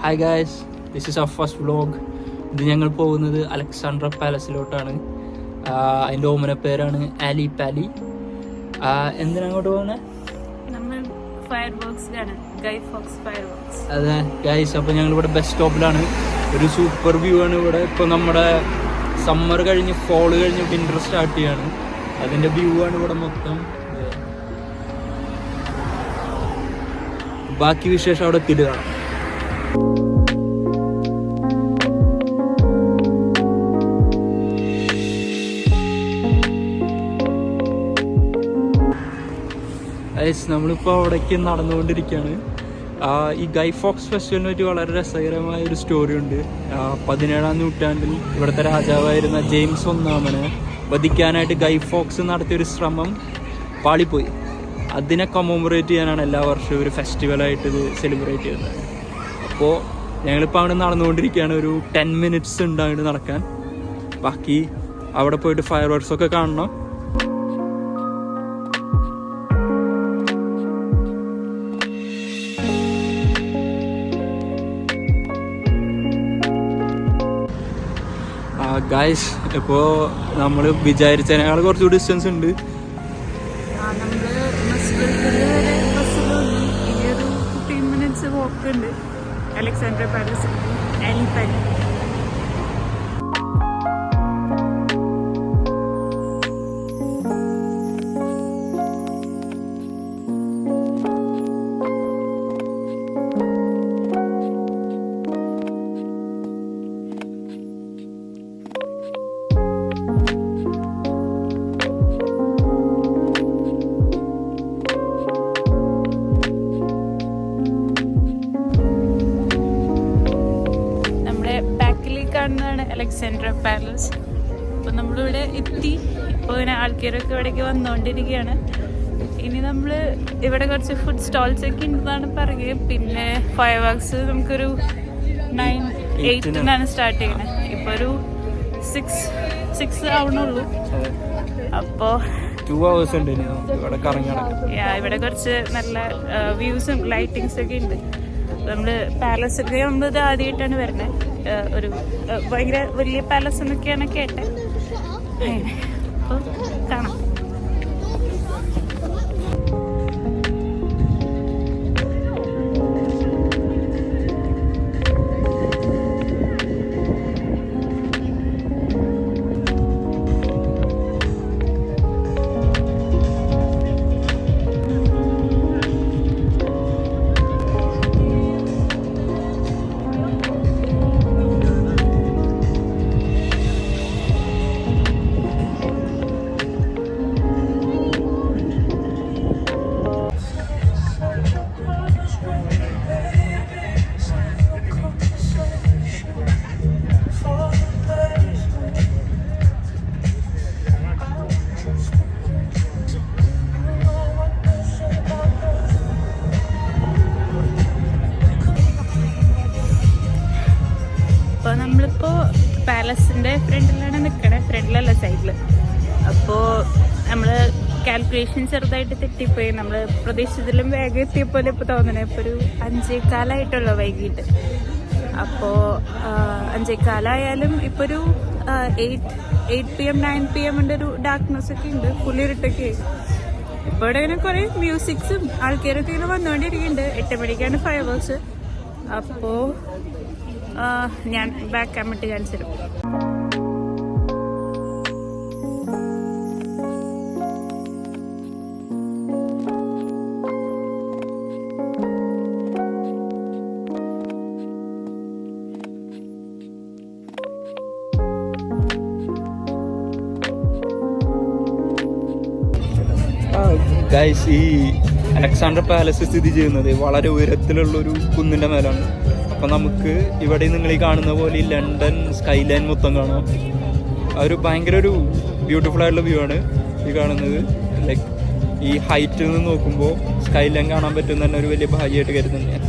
Hi guys, this is our first vlog. ഇത് ഞങ്ങൾ പോകുന്നത് അലക്സാണ്ട്ര പാലസിലോട്ടാണ്. അതിൻ്റെ ഓമന പേരാണ് ആലി പാലി. എന്തിനാ അങ്ങോട്ട് പോകുന്നത്? അതെ ഗായ്സ്, അപ്പോൾ ഞങ്ങളിവിടെ ബസ് സ്റ്റോപ്പിലാണ്. ഒരു സൂപ്പർ വ്യൂ ആണ് ഇവിടെ. ഇപ്പോൾ നമ്മുടെ സമ്മർ കഴിഞ്ഞ് ഫോള് കഴിഞ്ഞ് വിൻ്റർ സ്റ്റാർട്ട് ചെയ്യാണ്. അതിൻ്റെ വ്യൂ ആണ് ഇവിടെ മൊത്തം. ബാക്കി വിശേഷം അവിടെ എത്തിയിട്ട് കാണാം. നമ്മളിപ്പോൾ അവിടേക്ക് നടന്നുകൊണ്ടിരിക്കുകയാണ്. ഈ ഗൈ ഫോക്സ് ഫെസ്റ്റിവലിനെ പറ്റി വളരെ രസകരമായ ഒരു സ്റ്റോറി ഉണ്ട്. 17-ാം നൂറ്റാണ്ടിൽ ഇവിടുത്തെ രാജാവായിരുന്ന ജെയിംസ് ഒന്നാമനെ വധിക്കാനായിട്ട് ഗൈ ഫോക്സ് നടത്തിയൊരു ശ്രമം പാളിപ്പോയി. അതിനെ കമ്മോമറേറ്റ് ചെയ്യാനാണ് എല്ലാ വർഷവും ഒരു ഫെസ്റ്റിവലായിട്ട് ഇത് സെലിബ്രേറ്റ് ചെയ്യുന്നത്. അപ്പോൾ ഞങ്ങളിപ്പോൾ അവിടെ നടന്നുകൊണ്ടിരിക്കുകയാണ്. ഒരു 10 മിനിറ്റ്സ് ഉണ്ട് അങ്ങോട്ട് നടക്കാൻ. ബാക്കി അവിടെ പോയിട്ട് ഫയർ വർക്ക്സൊക്കെ കാണണം. ഗായ്സ്, ഇപ്പോൾ നമ്മൾ വിചാരിച്ചതിനേക്കാൾ കുറച്ച് ഡിസ്റ്റൻസ് ഉണ്ട്. Alexandra Palace Ally Pally. Alexandra Palace. അപ്പോൾ നമ്മളിവിടെ എത്തി. ഇപ്പോൾ ഇങ്ങനെ ആൾക്കാരൊക്കെ ഇവിടേക്ക് വന്നുകൊണ്ടിരിക്കുകയാണ്. ഇനി നമ്മൾ ഇവിടെ കുറച്ച് ഫുഡ് സ്റ്റോൾസ് ഒക്കെ ഉണ്ടെന്നാണ് പറയുക. പിന്നെ ഫയർ വർക്ക്സ് നമുക്കൊരു 9-8 സ്റ്റാർട്ട് ചെയ്യണേ. ഇപ്പോൾ ഒരു 6 ആവണുള്ളൂ. അപ്പോൾ 2 hours ഉണ്ട് ഇവിടെ കുറച്ച് നല്ല വ്യൂസും ലൈറ്റിങ്സ് ഒക്കെ ഉണ്ട്. നമ്മൾ പാലസിലേക്ക് നമ്മളിത് ആദ്യമായിട്ടാണ് വരുന്നത്. ഒരു ഭയങ്കര വലിയ പാലസ് എന്നൊക്കെയാണ് കേട്ടത്. അപ്പോൾ കാണാം. നമ്മളിപ്പോൾ പാലസിൻ്റെ ഫ്രണ്ടിലാണ് നിൽക്കണേ. ഫ്രണ്ടിലല്ല, സൈഡിൽ. അപ്പോൾ നമ്മൾ കാൽക്കുലേഷൻ ചെറുതായിട്ട് തെറ്റിപ്പോയി. നമ്മൾ പ്രതീക്ഷിച്ചതിലും വേഗം എത്തിയ പോലെ ഇപ്പോൾ തോന്നണേ. ഇപ്പോൾ ഒരു 5:15 വൈകിട്ട്. അപ്പോൾ 5:15 ഇപ്പോൾ ഒരു 8 PM 9 PM ഒരു ഡാർക്ക്നെസ് ഒക്കെ ഉണ്ട്. ഫുൾ ഇരുട്ടൊക്കെ. ഇപ്പോൾ ഇവിടെ ഇങ്ങനെ കുറേ മ്യൂസിക്സും ആൾക്കാരൊക്കെ ഇങ്ങനെ വന്നുകൊണ്ടിരിക്കുന്നുണ്ട്. 8 മണിക്കാണ് ഫയർ വർക്ക്സ്. അപ്പോൾ ഞാൻ ബാക്ക് ക്യാമറ കാണിച്ചു തരും. ഗൈസ്, ഈ അലക്സാണ്ട്ര പാലസ് സ്ഥിതി ചെയ്യുന്നത് വളരെ ഉയരത്തിലുള്ളൊരു കുന്നിൻ്റെ മേലാണ്. അപ്പം നമുക്ക് ഇവിടെ നിങ്ങൾ ഈ കാണുന്ന പോലെ ഈ ലണ്ടൻ സ്കൈ ലൈൻ മൊത്തം കാണാം. ഒരു ഭയങ്കര ഒരു ബ്യൂട്ടിഫുൾ ആയിട്ടുള്ള വ്യൂ ആണ് ഈ കാണുന്നത്. ലൈക്ക് ഈ ഹൈറ്റിൽ നിന്ന് നോക്കുമ്പോൾ സ്കൈ ലൈൻ കാണാൻ പറ്റുന്ന തന്നെ ഒരു വലിയ ഭാഗ്യമായിട്ട് കരുതുന്നത്.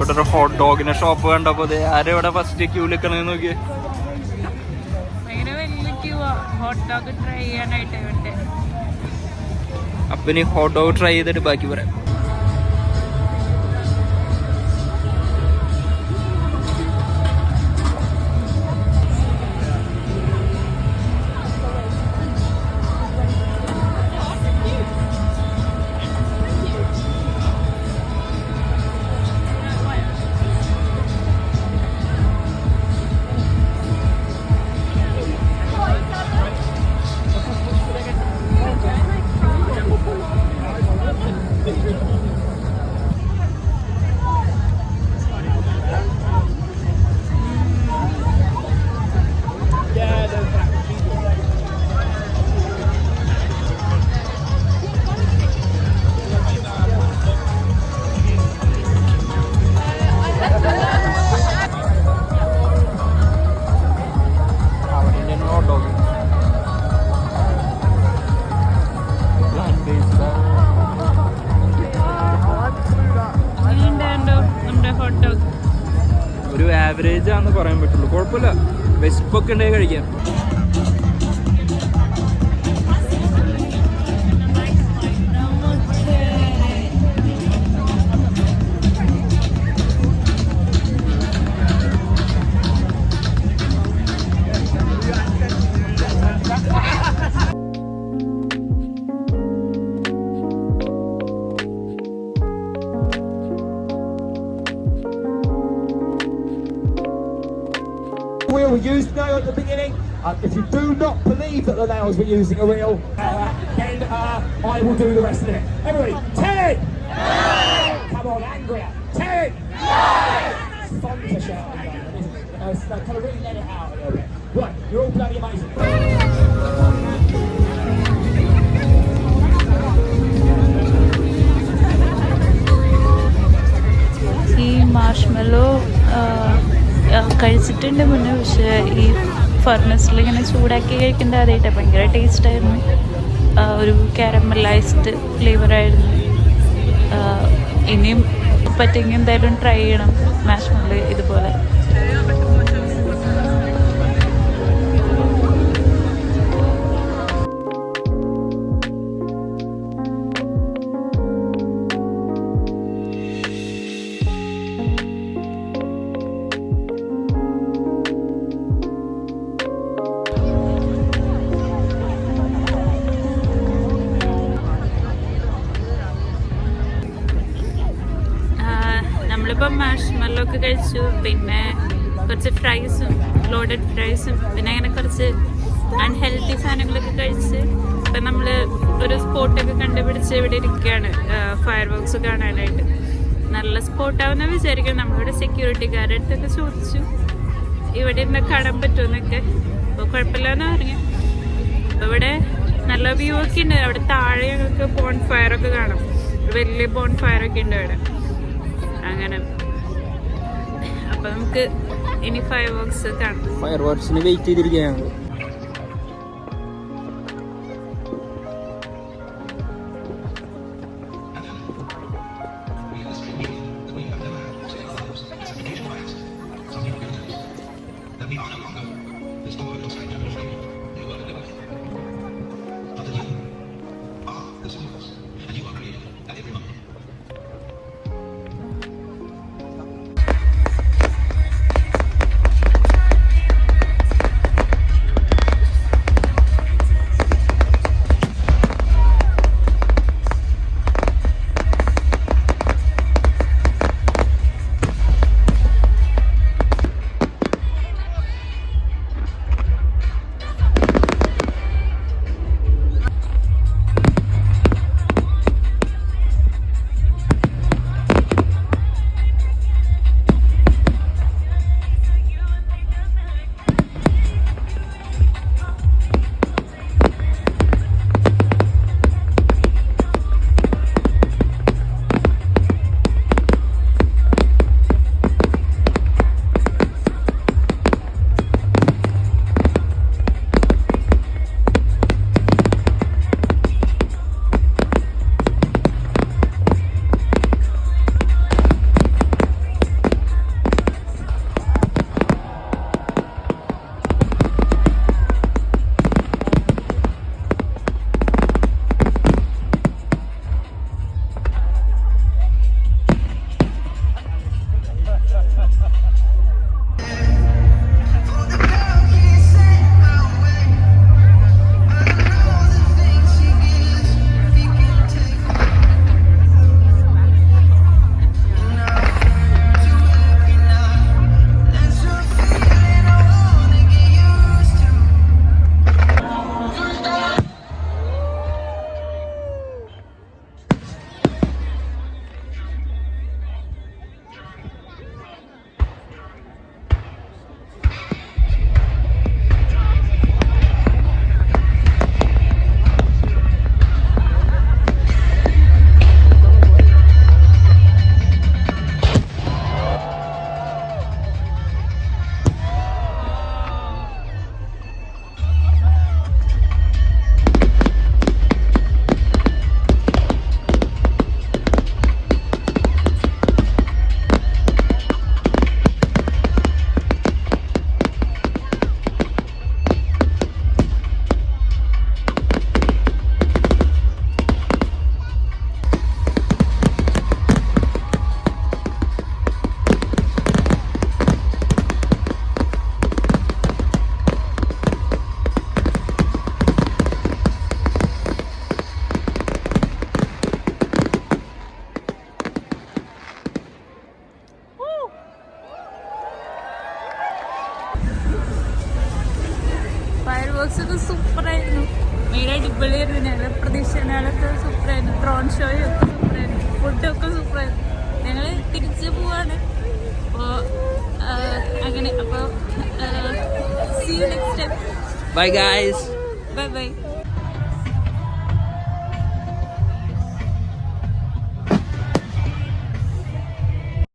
ഇവിടെ ഒരു ഹോട്ട് ഡോഗിന്റെ ഷോപ്പ് കണ്ടപ്പോ ആരെവിടെ ഫസ്റ്റ് ക്യൂ നിൽക്കണെന്ന് നോക്കിയേ. ഭയങ്കര വലിയ ക്യൂ ഹോട്ട് ഡോഗ് ട്രൈ ചെയ്യാനായിട്ട് ഇവിടെ. അപ്പൊ ഇനി ഹോട്ട് ഡോഗ് ട്രൈ ചെയ്തിട്ട് ബാക്കി പറയാം. ഒരു ആവറേജ് ആണെന്ന് പറയാൻ പറ്റുള്ളൂ. കുഴപ്പമില്ല, വിശപ്പൊക്കെ ഉണ്ടെങ്കിൽ കഴിക്കാം. Wheel we used now at the beginning. If you do not believe that the nails were using a wheel, then I will do the rest of it. Everybody, 10! Come on, angrier. 10! It's fun to shout. Kind of really let it out a little bit. Right, you're all bloody amazing. ഈ marshmallow കഴിച്ചിട്ടുണ്ട് മുന്നേ, പക്ഷേ ഈ ഫർണസിൽ ഇങ്ങനെ ചൂടാക്കി കഴിക്കേണ്ട ആദ്യമായിട്ട് ഭയങ്കര ടേസ്റ്റായിരുന്നു. ഒരു കാരമലൈസ്ഡ് ഫ്ലേവറായിരുന്നു. ഇനിയും പറ്റുമെങ്കിൽ എന്തായാലും ട്രൈ ചെയ്യണം മാഷ്മെല്ലോ ഇതുപോലെ. നമ്മളിപ്പോൾ മാഷ്മെല്ലോ ഒക്കെ കഴിച്ചു, പിന്നെ കുറച്ച് ഫ്രൈസും ലോഡഡ് ഫ്രൈസും പിന്നെ അങ്ങനെ കുറച്ച് അൺഹെൽത്തി സാധനങ്ങളൊക്കെ കഴിച്ച് ഇപ്പം നമ്മൾ ഒരു സ്പോട്ടൊക്കെ കണ്ടുപിടിച്ച് ഇവിടെ ഇരിക്കുകയാണ് ഫയർ വർക്ക്സ് കാണാനായിട്ട്. നല്ല സ്പോട്ടാവുന്ന വിചാരിക്കണം. നമ്മളിവിടെ സെക്യൂരിറ്റിക്കാരുടെ അടുത്തൊക്കെ ചോദിച്ചു ഇവിടെ ഇരുന്ന് കാണാൻ പറ്റുമെന്നൊക്കെ. അപ്പോൾ കുഴപ്പമില്ലെന്ന് പറഞ്ഞു. അപ്പോൾ ഇവിടെ നല്ല വ്യൂ ഒക്കെ ഉണ്ട്. അവിടെ താഴെ ഞങ്ങൾക്ക് ബോൺ ഫയറൊക്കെ കാണാം. വലിയ ബോൺ ഫയറൊക്കെ ഉണ്ട് അവിടെ. അങ്ങനെ അപ്പം നമുക്ക് ഇനി ഫയർ വർക്ക്സ് കാണാം. ഫയർ വർക്ക്സിന് വെയിറ്റ് ചെയ്തിരിക്കുകയാണ്. വർക്ക്സ് ഒക്കെ സൂപ്പറായിരുന്നു. മെയിനായിട്ട് അടിപൊളിയായിരുന്നു. ഞങ്ങളുടെ പ്രതീക്ഷകളൊക്കെ സൂപ്പറായിരുന്നു. ഡ്രോൺ ഷോയും ഒക്കെ സൂപ്പറായിരുന്നു. ഫുഡൊക്കെ സൂപ്പറായിരുന്നു. ഞങ്ങൾ തിരിച്ച് പോവാണ്. അപ്പോൾ അങ്ങനെ അപ്പോൾ see you next time. Bye guys. Bye bye.